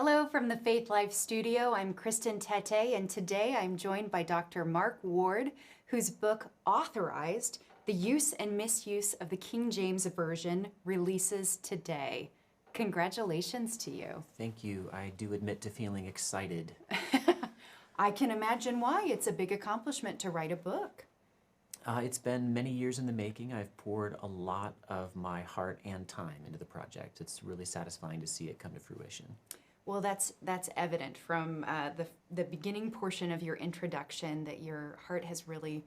Hello from the Faithlife studio. I'm Kristen Tete, and today I'm joined by Dr. Mark Ward, whose book, Authorized, The Use and Misuse of the King James Version, releases today. Congratulations to you. Thank you. I do admit to feeling excited. I can imagine why. It's a big accomplishment to write a book. It's been many years in the making. I've poured a lot of my heart and time into the project. It's really satisfying to see it come to fruition. Well, that's evident from the beginning portion of your introduction that your heart has really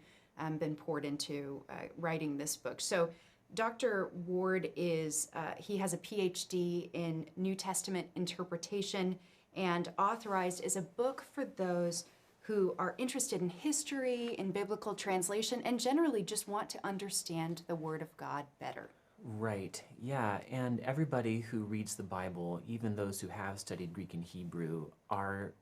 been poured into writing this book. So Dr. Ward he has a PhD in New Testament interpretation, and Authorized is a book for those who are interested in history and biblical translation and generally just want to understand the Word of God better. Right, yeah, and everybody who reads the Bible, even those who have studied Greek and Hebrew, are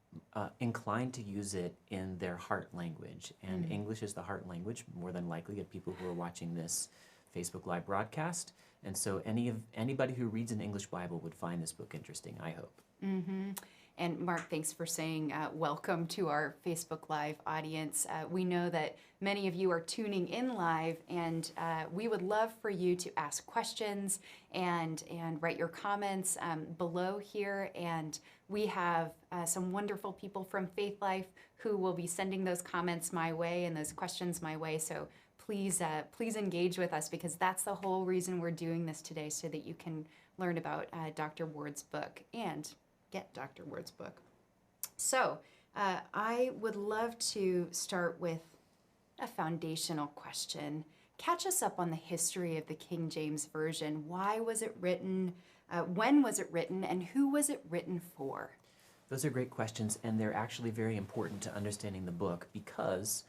inclined to use it in their heart language. And English is the heart language, more than likely, of people who are watching this Facebook Live broadcast. And so anybody who reads an English Bible would find this book interesting, I hope. Mm-hmm. And Mark, thanks for saying welcome to our Facebook Live audience. We know that many of you are tuning in live, and we would love for you to ask questions and write your comments below here. And we have some wonderful people from Faithlife who will be sending those comments my way and those questions my way. So please engage with us, because that's the whole reason we're doing this today, so that you can learn about Dr. Ward's book and get Dr. Ward's book. So I would love to start with a foundational question. Catch us up on the history of the King James Version. Why was it written? When was it written? And who was it written for? Those are great questions, and they're actually very important to understanding the book, because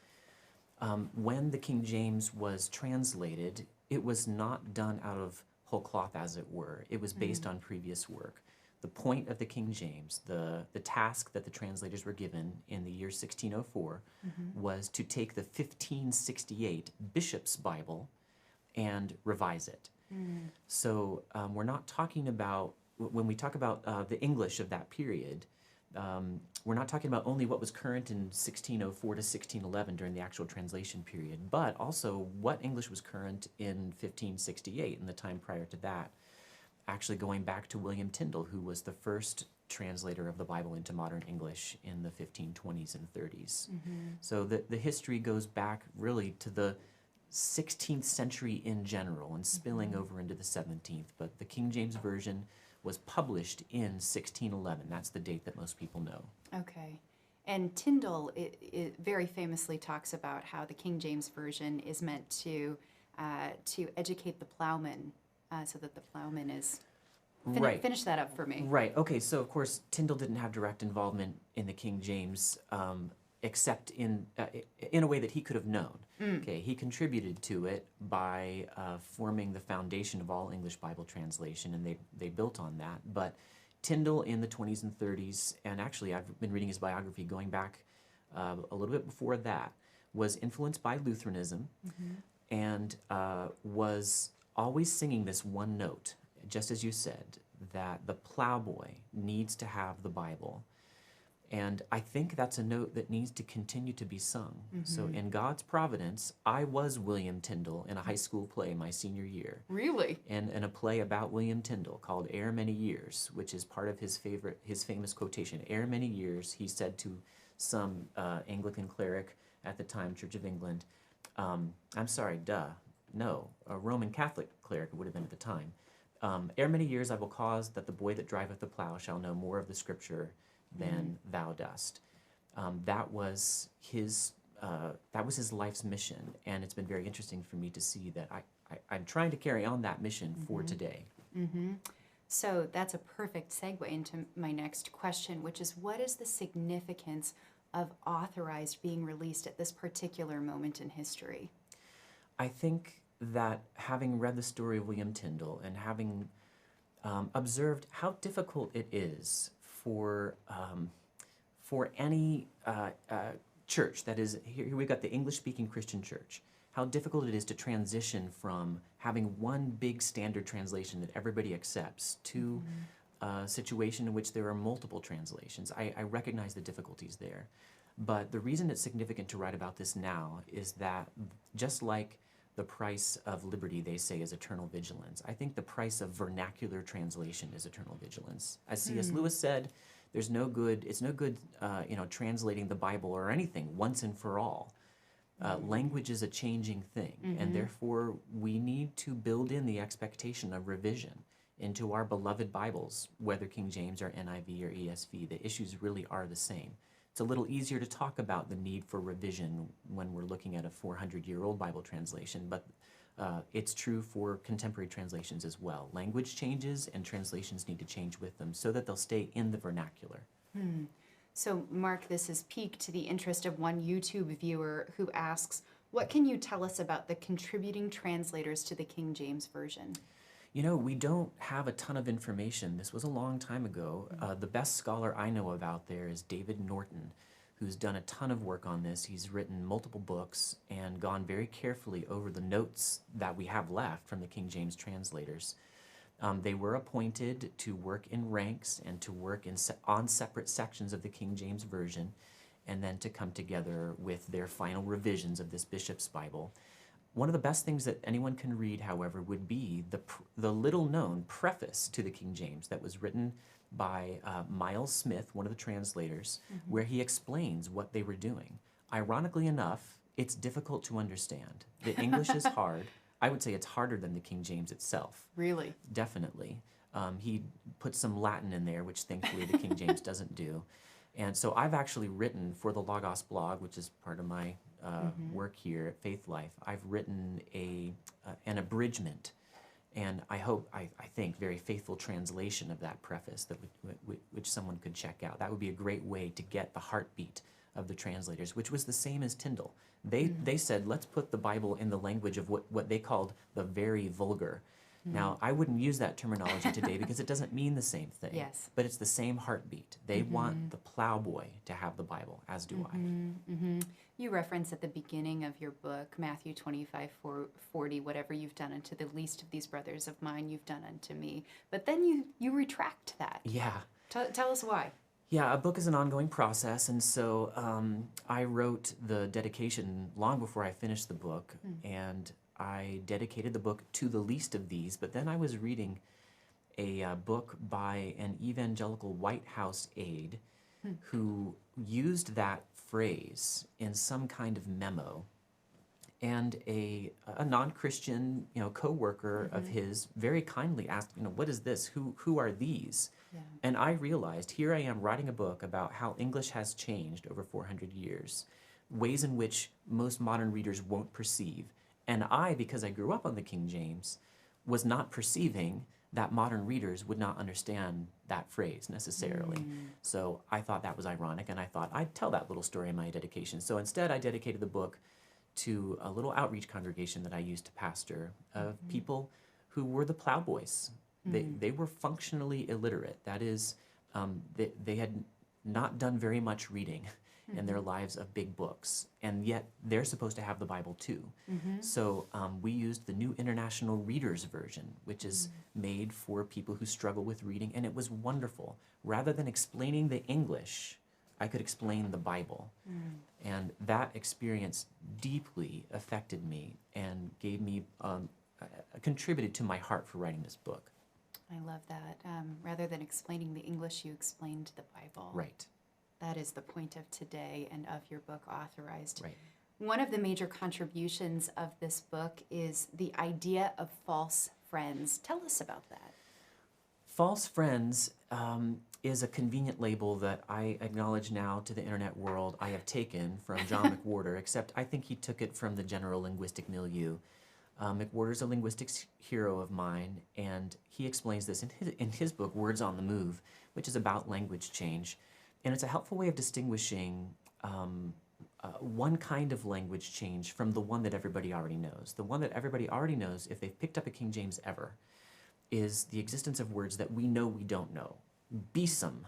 when the King James was translated, it was not done out of whole cloth, as it were. It was based on previous work. The point of the King James, the task that the translators were given in the year 1604, was to take the 1568 Bishop's Bible and revise it. So we're not talking about, when we talk about the English of that period, we're not talking about only what was current in 1604 to 1611 during the actual translation period, but also what English was current in 1568 and the time prior to that. Actually going back to William Tyndale, who was the first translator of the Bible into modern English in the 1520s and 30s. So the history goes back really to the 16th century in general and spilling over into the 17th. But the King James Version was published in 1611. That's the date that most people know. Okay. And Tyndale it very famously talks about how the King James Version is meant to educate the plowman, so that the plowman is... Right. Finish that up for me. Right. Okay, so of course Tyndale didn't have direct involvement in the King James, except in a way that he could have known. Okay, he contributed to it by forming the foundation of all English Bible translation, and they built on that. But Tyndale in the 20s and 30s, and actually I've been reading his biography going back a little bit before that, was influenced by Lutheranism and was always singing this one note, just as you said, that the plowboy needs to have the Bible. And I think that's a note that needs to continue to be sung. So in God's providence, I was William Tyndale in a high school play my senior year. Really? And in a play about William Tyndale called Ere Many Years, which is part of his famous quotation. Ere many years, he said to some Anglican cleric at the time, Church of England, I'm sorry, no, a Roman Catholic cleric would have been at the time. Ere many years I will cause that the boy that driveth the plow shall know more of the scripture than thou dost. That was his life's mission, and it's been very interesting for me to see that I'm trying to carry on that mission for today. So that's a perfect segue into my next question, which is, what is the significance of Authorized being released at this particular moment in history? I think that having read the story of William Tyndale and having observed how difficult it is for any church, that is, here we've got the English-speaking Christian church, how difficult it is to transition from having one big standard translation that everybody accepts to a situation in which there are multiple translations. I recognize the difficulties there. But the reason it's significant to write about this now is that just like the price of liberty, they say, is eternal vigilance, I think the price of vernacular translation is eternal vigilance. As C.S. Lewis said, it's no good translating the Bible or anything once and for all. Language is a changing thing, and therefore we need to build in the expectation of revision into our beloved Bibles, whether King James or NIV or ESV. The issues really are the same. It's a little easier to talk about the need for revision when we're looking at a 400-year-old Bible translation, but it's true for contemporary translations as well. Language changes and translations need to change with them so that they'll stay in the vernacular. So, Mark, this has piqued the interest of one YouTube viewer who asks, what can you tell us about the contributing translators to the King James Version? You know, we don't have a ton of information. This was a long time ago. The best scholar I know about there is David Norton, who's done a ton of work on this. He's written multiple books and gone very carefully over the notes that we have left from the King James translators. They were appointed to work in ranks and to work on separate sections of the King James Version, and then to come together with their final revisions of this bishop's Bible. One of the best things that anyone can read, however, would be the little-known preface to the King James that was written by Miles Smith, one of the translators, where he explains what they were doing. Ironically enough, it's difficult to understand. The English is hard. I would say it's harder than the King James itself. Really? Definitely. He put some Latin in there, which thankfully the King James doesn't do. And so I've actually written for the Logos blog, which is part of my work here at Faithlife. I've written an abridgment, and I think, very faithful translation of that preface that which someone could check out. That would be a great way to get the heartbeat of the translators, which was the same as Tyndale. They said, let's put the Bible in the language of what they called the very vulgar. Now, I wouldn't use that terminology today because it doesn't mean the same thing. Yes. But it's the same heartbeat. They want the plowboy to have the Bible, as do I. You reference at the beginning of your book, Matthew 25:40, whatever you've done unto the least of these brothers of mine, you've done unto me. But then you retract that. Yeah. Tell us why. Yeah, a book is an ongoing process, and so I wrote the dedication long before I finished the book, and I dedicated the book to the least of these, but then I was reading a book by an evangelical White House aide who used that phrase in some kind of memo, and a non-Christian co-worker of his very kindly asked, what is this? Who are these? Yeah. And I realized, here I am writing a book about how English has changed over 400 years, ways in which most modern readers won't perceive. And I, because I grew up on the King James, was not perceiving that modern readers would not understand that phrase necessarily. So I thought that was ironic, and I thought I'd tell that little story in my dedication. So instead, I dedicated the book to a little outreach congregation that I used to pastor of people who were the plowboys. They were functionally illiterate. That is, they had not done very much reading in their lives of big books, and yet they're supposed to have the Bible too. So we used the New International Reader's Version, which is made for people who struggle with reading, and it was wonderful. Rather than explaining the English, I could explain the Bible. And that experience deeply affected me and gave me, contributed to my heart for writing this book. I love that. Rather than explaining the English, you explained the Bible. Right. That is the point of today and of your book, Authorized. Right. One of the major contributions of this book is the idea of false friends. Tell us about that. False friends is a convenient label that I acknowledge now to the internet world I have taken from John McWhorter, except I think he took it from the general linguistic milieu. McWhorter's a linguistics hero of mine, and he explains this in his book, Words on the Move, which is about language change. And it's a helpful way of distinguishing one kind of language change from the one that everybody already knows. The one that everybody already knows, if they've picked up a King James ever, is the existence of words that we know we don't know. Besom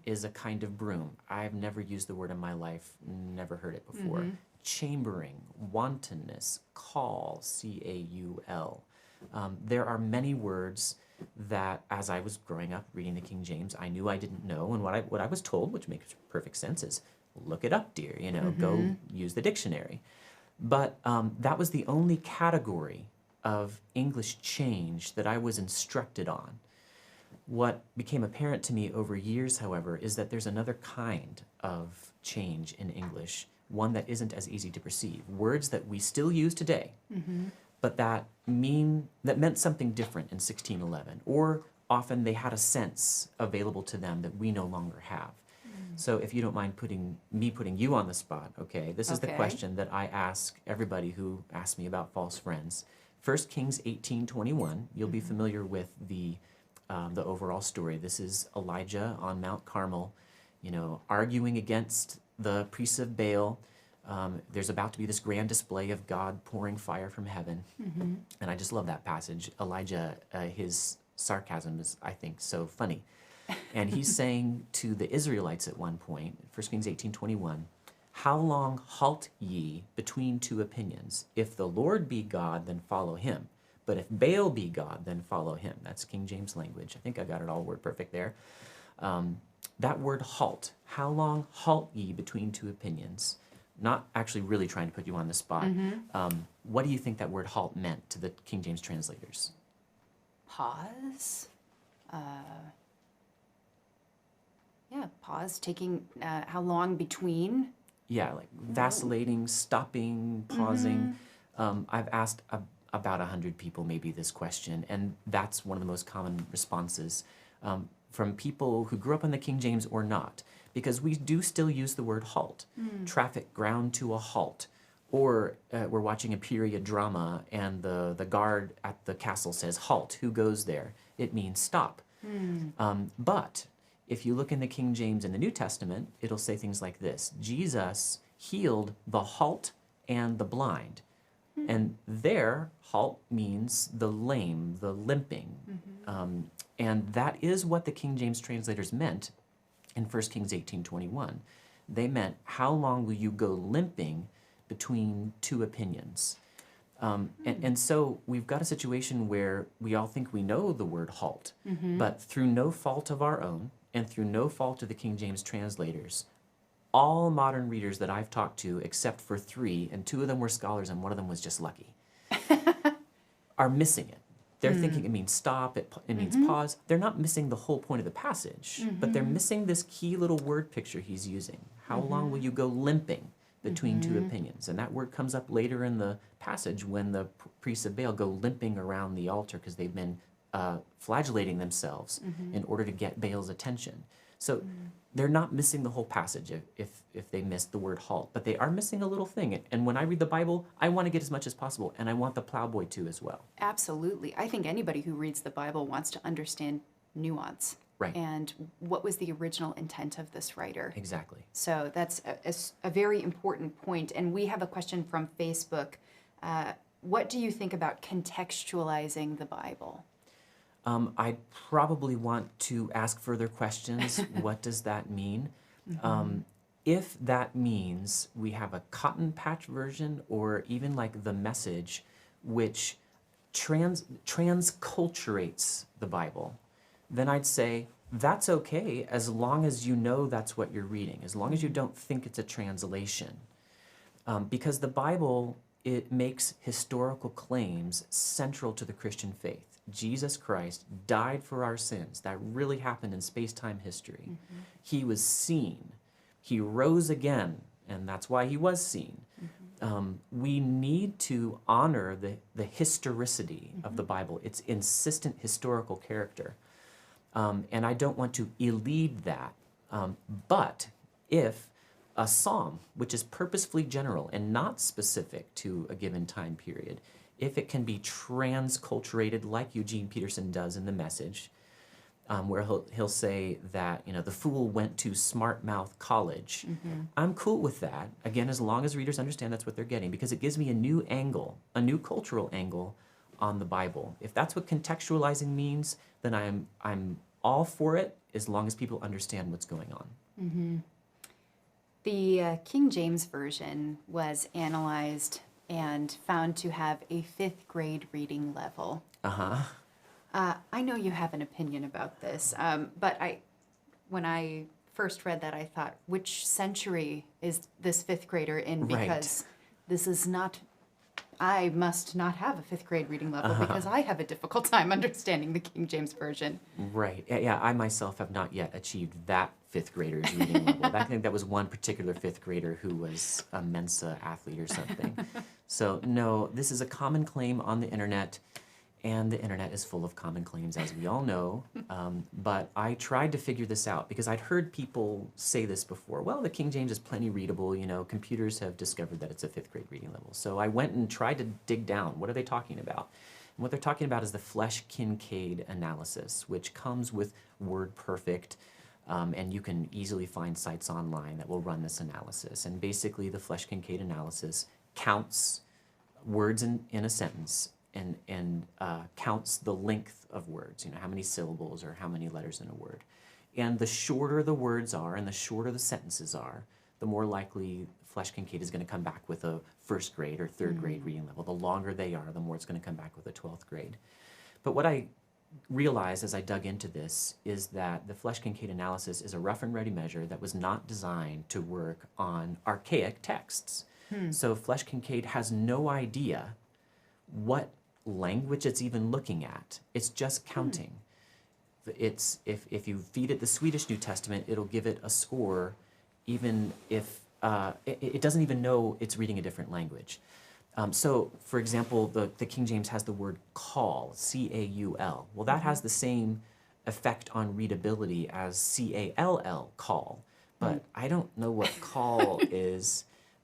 is a kind of broom. I've never used the word in my life, never heard it before. Chambering, wantonness, call, C-A-U-L. There are many words that, as I was growing up reading the King James, I knew I didn't know, and what I was told, which makes perfect sense, is look it up, dear. Go use the dictionary. But that was the only category of English change that I was instructed on. What became apparent to me over years, however, is that there's another kind of change in English, one that isn't as easy to perceive. Words that we still use today, but that meant something different in 1611, or often they had a sense available to them that we no longer have. So if you don't mind putting you on the spot, okay, this is the question that I ask everybody who asks me about false friends. 1 Kings 18:21, you'll be familiar with the overall story. This is Elijah on Mount Carmel, arguing against the priests of Baal. There's about to be this grand display of God pouring fire from heaven. And I just love that passage. Elijah, his sarcasm is, I think, so funny. And he's saying to the Israelites at one point, 1 Kings 18:21, "How long halt ye between two opinions? If the Lord be God, then follow him. But if Baal be God, then follow him." That's King James language. I think I got it all word perfect there. That word halt, how long halt ye between two opinions? Not actually really trying to put you on the spot. What do you think that word halt meant to the King James translators? Pause. Pause, taking how long between? Yeah, like vacillating, stopping, pausing. I've asked about 100 people maybe this question, and that's one of the most common responses from people who grew up in the King James or not, because we do still use the word halt. Traffic ground to a halt. Or we're watching a period drama and the guard at the castle says, "Halt, who goes there?" It means stop. But if you look in the King James in the New Testament, it'll say things like this: Jesus healed the halt and the blind. And there, halt means the lame, the limping. And that is what the King James translators meant in 1 Kings 18:21. They meant, how long will you go limping between two opinions? And so we've got a situation where we all think we know the word halt, but through no fault of our own and through no fault of the King James translators, all modern readers that I've talked to, except for 3, and 2 of them were scholars and one of them was just lucky, are missing it. They're thinking it means stop, it means pause. They're not missing the whole point of the passage, but they're missing this key little word picture he's using. How long will you go limping between two opinions? And that word comes up later in the passage when the priests of Baal go limping around the altar because they've been flagellating themselves in order to get Baal's attention. So they're not missing the whole passage if they missed the word halt, but they are missing a little thing. And when I read the Bible, I want to get as much as possible, and I want the plowboy to as well. Absolutely. I think anybody who reads the Bible wants to understand nuance. Right. And what was the original intent of this writer. Exactly. So that's a very important point. And we have a question from Facebook. What do you think about contextualizing the Bible? I probably want to ask further questions. What does that mean? If that means we have a cotton patch version or even like the Message, which transculturates the Bible, then I'd say that's okay as long as you know that's what you're reading, as long as you don't think it's a translation. Because the Bible, it makes historical claims central to the Christian faith. Jesus Christ died for our sins. That really happened in space-time history. He was seen. He rose again, and that's why he was seen. We need to honor the historicity of the Bible, its insistent historical character. And I don't want to elude that. But if a psalm, which is purposefully general and not specific to a given time period, if it can be transculturated like Eugene Peterson does in The Message, where he'll say that, the fool went to smart mouth college. I'm cool with that, again, as long as readers understand that's what they're getting, because it gives me a new angle, a new cultural angle on the Bible. If that's what contextualizing means, then I'm all for it, as long as people understand what's going on. The King James Version was analyzed and found to have a 5th grade reading level. I know you have an opinion about this, but when I first read that, I thought, which century is this 5th grader in? Because this is not, I must not have a 5th grade reading level because I have a difficult time understanding the King James Version. Right. Yeah, I myself have not yet achieved that 5th grader's reading level. I think that was one particular 5th grader who was a Mensa athlete or something. So no, this is a common claim on the internet, and the internet is full of common claims, as we all know. But I tried to figure this out because I'd heard people say this before. Well, the King James is plenty readable. You know, computers have discovered that it's a 5th grade reading level. So I went and tried to dig down. What are they talking about? And what they're talking about is the Flesch-Kincaid analysis, which comes with WordPerfect, and you can easily find sites online that will run this analysis. And basically, the Flesch-Kincaid analysis counts words in a sentence and counts the length of words, you know, how many syllables or how many letters in a word. And the shorter the words are and the shorter the sentences are, the more likely Flesch-Kincaid is going to come back with a 1st grade or 3rd grade reading level. The longer they are, the more it's going to come back with a 12th grade. But what I realized as I dug into this is that the Flesch-Kincaid analysis is a rough and ready measure that was not designed to work on archaic texts. So Flesch-Kincaid has no idea what language it's even looking at. It's just counting. It's if you feed it the Swedish New Testament, it'll give it a score even if it doesn't even know it's reading a different language. So, for example, the King James has the word call, C-A-U-L. Well, that has the same effect on readability as C-A-L-L, call. But I don't know what call is.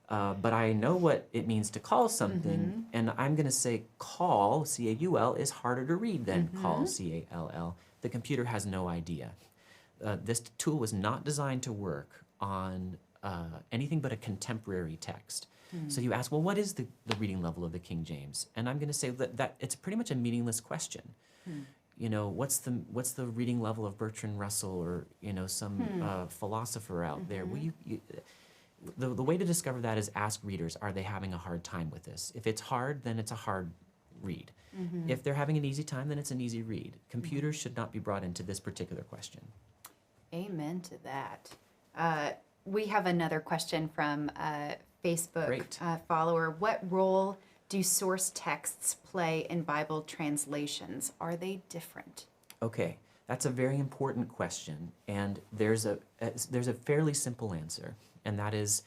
But I know what it means to call something, and I'm going to say call, C-A-U-L, is harder to read than call, C-A-L-L. The computer has no idea. This tool was not designed to work on anything but a contemporary text. So you ask, well, what is the reading level of the King James? And I'm going to say that it's pretty much a meaningless question. You know, what's the reading level of Bertrand Russell or, you know, some philosopher out there? Well, the way to discover that is ask readers, are they having a hard time with this? If it's hard, then it's a hard read. If they're having an easy time, then it's an easy read. Computers should not be brought into this particular question. Amen to that. We have another question from a Facebook follower. What role do source texts play in Bible translations? Are they different? Okay, that's a very important question, and there's a fairly simple answer. And that is,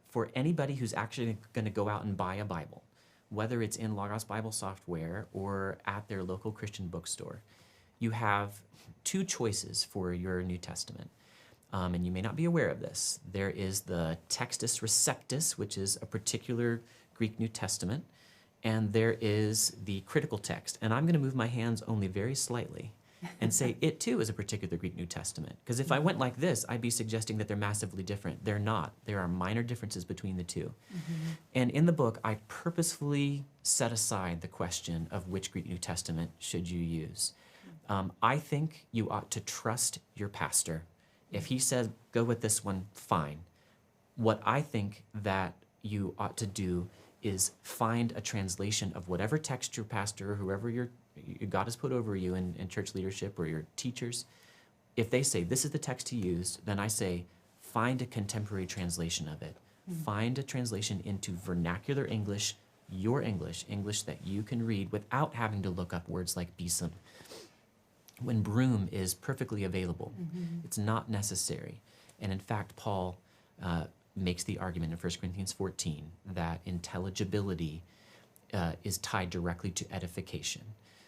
for anybody who's actually going to go out and buy a Bible, whether it's in Logos Bible software or at their local Christian bookstore, you have 2 choices for your New Testament. And you may not be aware of this. There is the Textus Receptus, which is a particular Greek New Testament, and there is the critical text. And I'm going to move my hands only very slightly and say it too is a particular Greek New Testament. Because if I went like this, I'd be suggesting that they're massively different. They're not. There are minor differences between the two. And in the book, I purposefully set aside the question of which Greek New Testament should you use. I think you ought to trust your pastor. If he says, go with this one, fine. What I think that you ought to do is find a translation of whatever text your pastor or whoever your God has put over you in church leadership or your teachers. If they say, this is the text to use, then I say, find a contemporary translation of it. Find a translation into vernacular English, your English, English that you can read without having to look up words like besom. When broom is perfectly available, it's not necessary. And in fact, Paul makes the argument in 1 Corinthians 14 that intelligibility is tied directly to edification.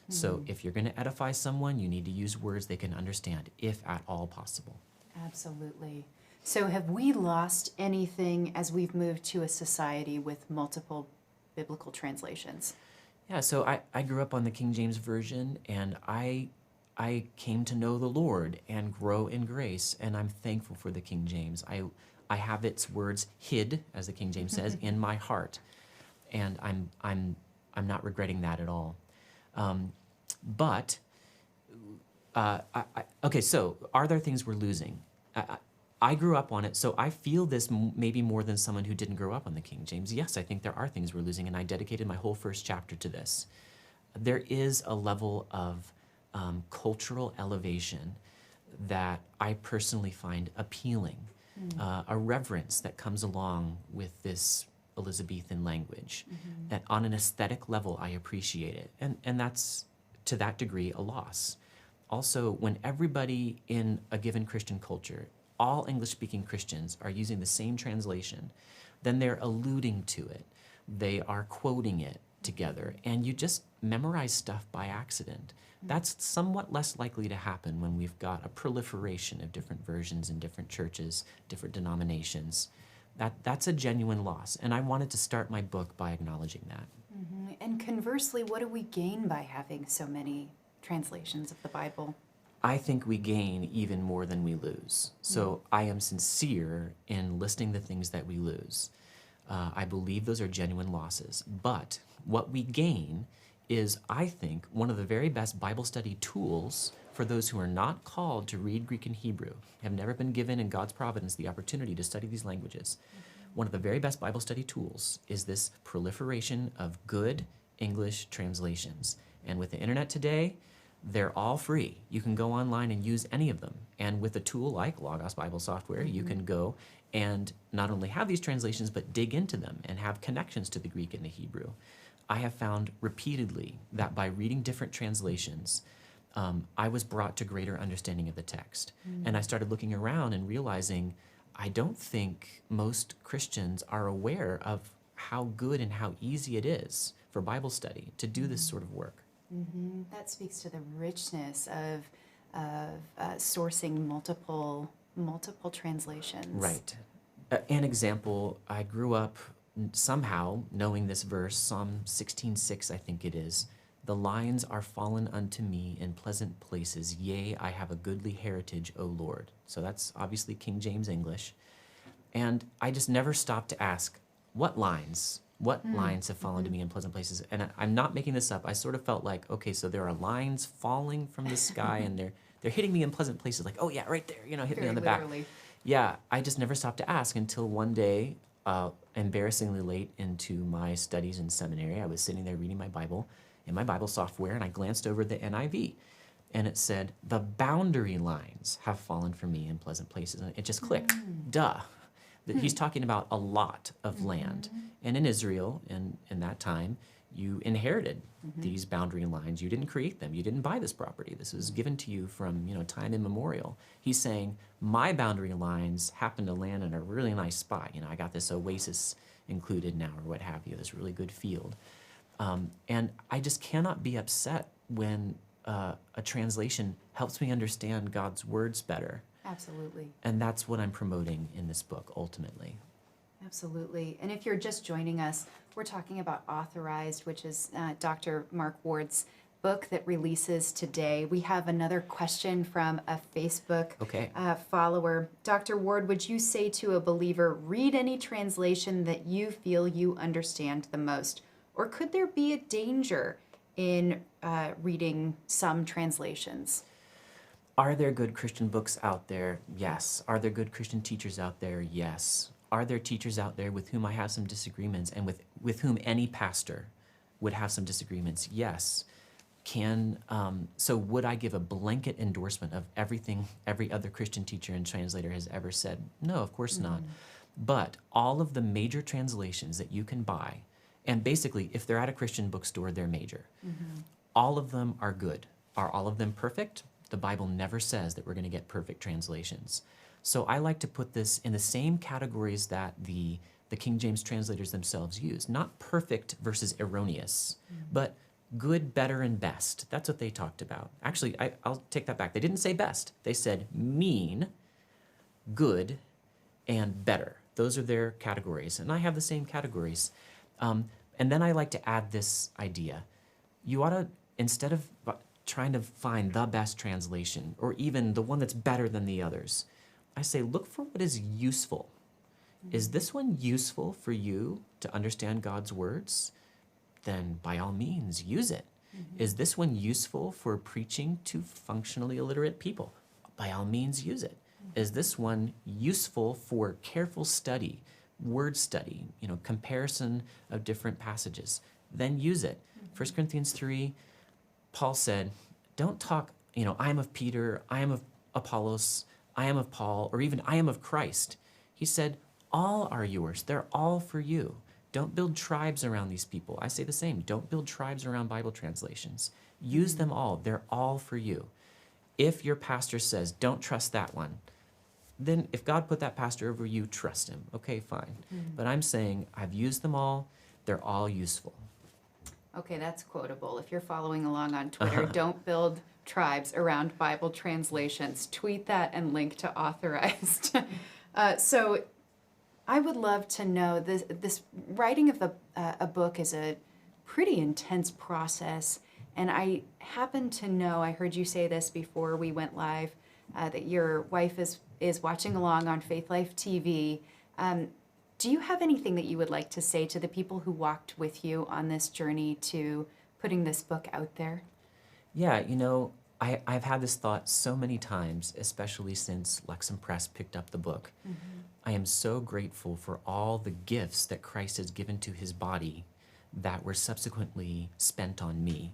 So if you're going to edify someone, you need to use words they can understand, if at all possible. Absolutely. So have we lost anything as we've moved to a society with multiple biblical translations? Yeah, so I grew up on the King James Version, and I came to know the Lord and grow in grace, and I'm thankful for the King James. I have its words hid, as the King James says, in my heart, and I'm not regretting that at all. Okay, so are there things we're losing? I grew up on it, so I feel this maybe more than someone who didn't grow up on the King James. Yes, I think there are things we're losing, and I dedicated my whole first chapter to this. There is a level of cultural elevation that I personally find appealing, a reverence that comes along with this Elizabethan language. That on an aesthetic level, I appreciate it, and that's to that degree a loss. Also, when everybody in a given Christian culture, all English-speaking Christians are using the same translation, then they're alluding to it. They are quoting it together, and you just memorize stuff by accident. That's somewhat less likely to happen when we've got a proliferation of different versions in different churches, different denominations. That's a genuine loss, and I wanted to start my book by acknowledging that. And conversely, what do we gain by having so many translations of the Bible? I think we gain even more than we lose. So I am sincere in listing the things that we lose. I believe those are genuine losses. But what we gain is, I think, one of the very best Bible study tools for those who are not called to read Greek and Hebrew, have never been given in God's providence the opportunity to study these languages. One of the very best Bible study tools is this proliferation of good English translations. And with the internet today, they're all free. You can go online and use any of them. And with a tool like Logos Bible Software, you can go and not only have these translations, but dig into them and have connections to the Greek and the Hebrew. I have found repeatedly that by reading different translations, I was brought to greater understanding of the text. And I started looking around and realizing I don't think most Christians are aware of how good and how easy it is for Bible study to do this sort of work. That speaks to the richness of sourcing multiple translations. Right. An example, I grew up somehow knowing this verse, Psalm 16:6, I think it is. The lines are fallen unto me in pleasant places. Yea, I have a goodly heritage, O Lord. So that's obviously King James English. And I just never stopped to ask, what lines? What lines have fallen to me in pleasant places? And I'm not making this up. I sort of felt like, okay, so there are lines falling from the sky and they're hitting me in pleasant places. Like, oh yeah, right there, hit me on the literally. back. Yeah, I just never stopped to ask until one day, embarrassingly late into my studies in seminary, I was sitting there reading my Bible in my Bible software, and I glanced over the NIV, and it said, the boundary lines have fallen for me in pleasant places. And it just clicked. Duh. He's talking about a lot of land. And in Israel, in that time, you inherited these boundary lines. You didn't create them. You didn't buy this property. This was given to you from time immemorial. He's saying, my boundary lines happen to land in a really nice spot. I got this oasis included now, or what have you, this really good field. And I just cannot be upset when a translation helps me understand God's words better. Absolutely. And that's what I'm promoting in this book, ultimately. Absolutely. And if you're just joining us, we're talking about Authorized, which is Dr. Mark Ward's book that releases today. We have another question from a Facebook follower. Dr. Ward, would you say to a believer, read any translation that you feel you understand the most? Or could there be a danger in reading some translations? Are there good Christian books out there? Yes. Are there good Christian teachers out there? Yes. Are there teachers out there with whom I have some disagreements and with whom any pastor would have some disagreements? Yes. So would I give a blanket endorsement of everything every other Christian teacher and translator has ever said? No, of course not. But all of the major translations that you can buy, and basically if they're at a Christian bookstore, they're major. All of them are good. Are all of them perfect? The Bible never says that we're going to get perfect translations. So I like to put this in the same categories that the King James translators themselves use. Not perfect versus erroneous, but good, better, and best. That's what they talked about. Actually, I'll take that back. They didn't say best. They said mean, good, and better. Those are their categories. And I have the same categories. And then I like to add this idea. You ought to, instead of trying to find the best translation, or even the one that's better than the others, I say, look for what is useful. Is this one useful for you to understand God's words? Then by all means, use it. Is this one useful for preaching to functionally illiterate people? By all means, use it. is this one useful for careful study, word study, comparison of different passages? Then use it. 1 Corinthians 3, Paul said, don't talk, I am of Peter, I am of Apollos, I am of Paul, or even I am of Christ. He said, all are yours. They're all for you. Don't build tribes around these people. I say the same. Don't build tribes around Bible translations. Use them all. They're all for you. If your pastor says, don't trust that one, then if God put that pastor over you, trust him. Okay, fine. But I'm saying I've used them all. They're all useful. Okay, that's quotable. If you're following along on Twitter, don't build tribes around Bible translations. Tweet that and link to Authorized. So I would love to know, this writing of a book is a pretty intense process. And I happen to know, I heard you say this before we went live, that your wife is watching along on Faithlife TV. Do you have anything that you would like to say to the people who walked with you on this journey to putting this book out there? Yeah, I've had this thought so many times, especially since Lexham Press picked up the book. I am so grateful for all the gifts that Christ has given to his body that were subsequently spent on me.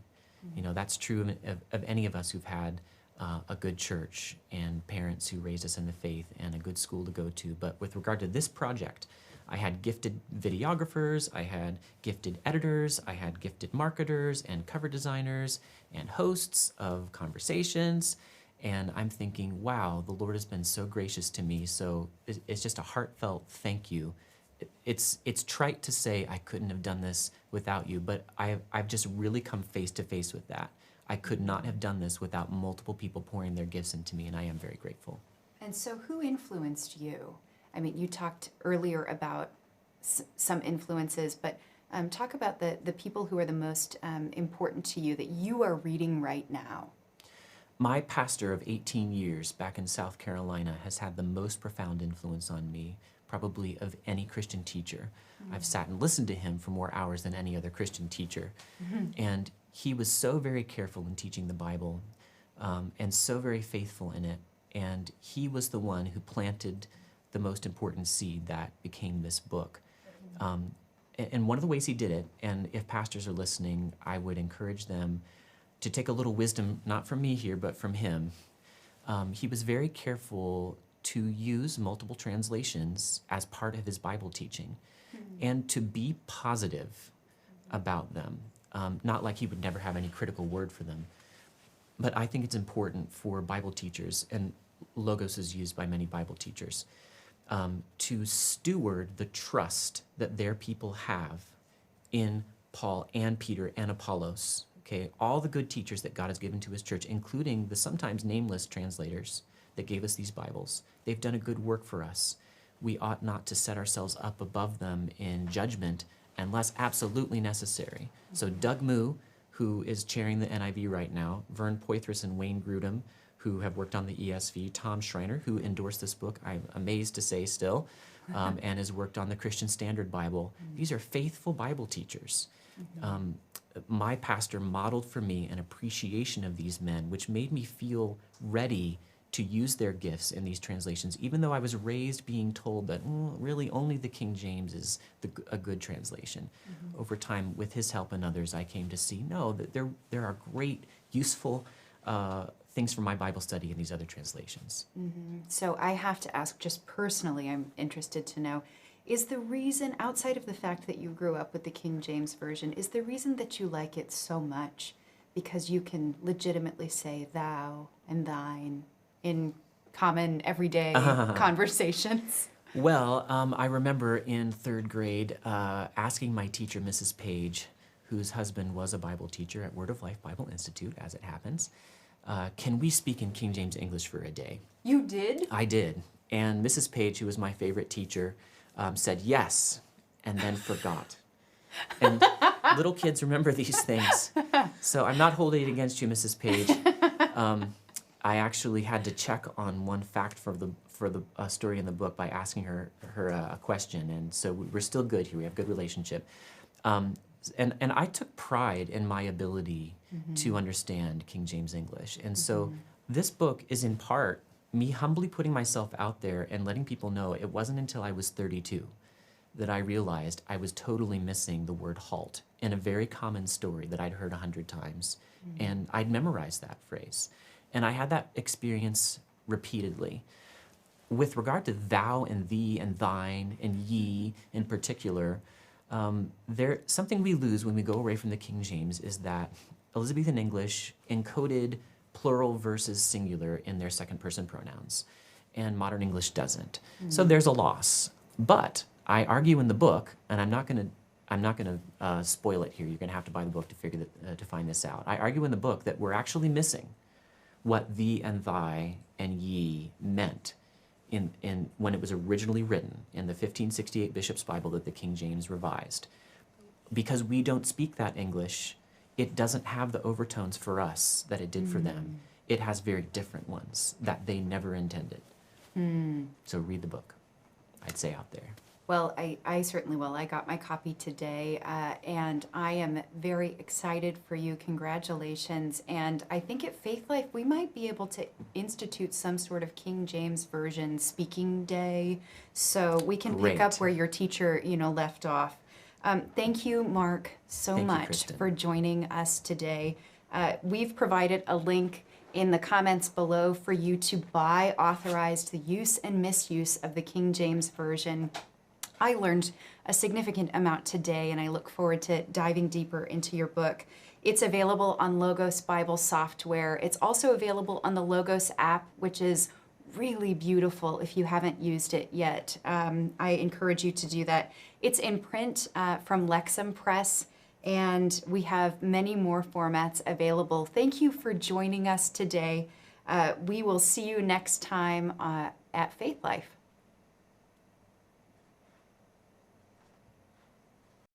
That's true of any of us who've had a good church and parents who raised us in the faith and a good school to go to. But with regard to this project, I had gifted videographers, I had gifted editors, I had gifted marketers and cover designers and hosts of conversations. And I'm thinking, wow, the Lord has been so gracious to me. So it's just a heartfelt thank you. It's trite to say I couldn't have done this without you, but I've just really come face to face with that. I could not have done this without multiple people pouring their gifts into me, and I am very grateful. And so who influenced you? I mean, you talked earlier about some influences, but talk about the people who are the most important to you that you are reading right now. My pastor of 18 years back in South Carolina has had the most profound influence on me, probably of any Christian teacher. I've sat and listened to him for more hours than any other Christian teacher. And he was so very careful in teaching the Bible and so very faithful in it. And he was the one who planted the most important seed that became this book. And one of the ways he did it, and if pastors are listening, I would encourage them to take a little wisdom, not from me here, but from him. He was very careful to use multiple translations as part of his Bible teaching and to be positive about them. Not like he would never have any critical word for them. But I think it's important for Bible teachers, and Logos is used by many Bible teachers, to steward the trust that their people have in Paul and Peter and Apollos. Okay, all the good teachers that God has given to his church, including the sometimes nameless translators that gave us these Bibles, they've done a good work for us. We ought not to set ourselves up above them in judgment unless absolutely necessary. So Doug Moo, who is chairing the NIV right now, Vern Poythress and Wayne Grudem, who have worked on the ESV, Tom Schreiner, who endorsed this book, I'm amazed to say still, and has worked on the Christian Standard Bible. These are faithful Bible teachers. My pastor modeled for me an appreciation of these men, which made me feel ready to use their gifts in these translations, even though I was raised being told that really only the King James is a good translation. Over time, with his help and others, I came to see, no, that there are great, useful things for my Bible study in these other translations. So I have to ask, just personally, I'm interested to know, is the reason, outside of the fact that you grew up with the King James Version, is the reason that you like it so much because you can legitimately say thou and thine in common everyday conversations? Well, I remember in third grade asking my teacher, Mrs. Page, whose husband was a Bible teacher at Word of Life Bible Institute, as it happens, can we speak in King James English for a day? You did? I did. And Mrs. Page, who was my favorite teacher, said yes, and then forgot. And little kids remember these things. So I'm not holding it against you, Mrs. Page. I actually had to check on one fact for the story in the book by asking her a question, and so we're still good here. We have a good relationship. And I took pride in my ability to understand King James English. And so this book is in part me humbly putting myself out there and letting people know it wasn't until I was 32 that I realized I was totally missing the word halt in a very common story that I'd heard 100 times. And I'd memorized that phrase. And I had that experience repeatedly. With regard to thou and thee and thine and ye in particular, something we lose when we go away from the King James is that Elizabethan English encoded plural versus singular in their second person pronouns, and modern English doesn't. So there's a loss. But I argue in the book, and I'm not going to spoil it here. You're going to have to buy the book to find this out. I argue in the book that we're actually missing what thee and thy and ye meant in when it was originally written in the 1568 Bishop's Bible that the King James revised. Because we don't speak that English, it doesn't have the overtones for us that it did for them. It has very different ones that they never intended. So read the book, I'd say out there. Well, I certainly will. I got my copy today, and I am very excited for you. Congratulations. And I think at Faithlife, we might be able to institute some sort of King James Version speaking day, so we can pick up where your teacher, left off. Thank you, Mark, so much for joining us today. We've provided a link in the comments below for you to buy Authorized, the Use and Misuse of the King James Version. I learned a significant amount today, and I look forward to diving deeper into your book. It's available on Logos Bible software. It's also available on the Logos app, which is really beautiful if you haven't used it yet. I encourage you to do that. It's in print from Lexham Press, and we have many more formats available. Thank you for joining us today. We will see you next time at Faithlife.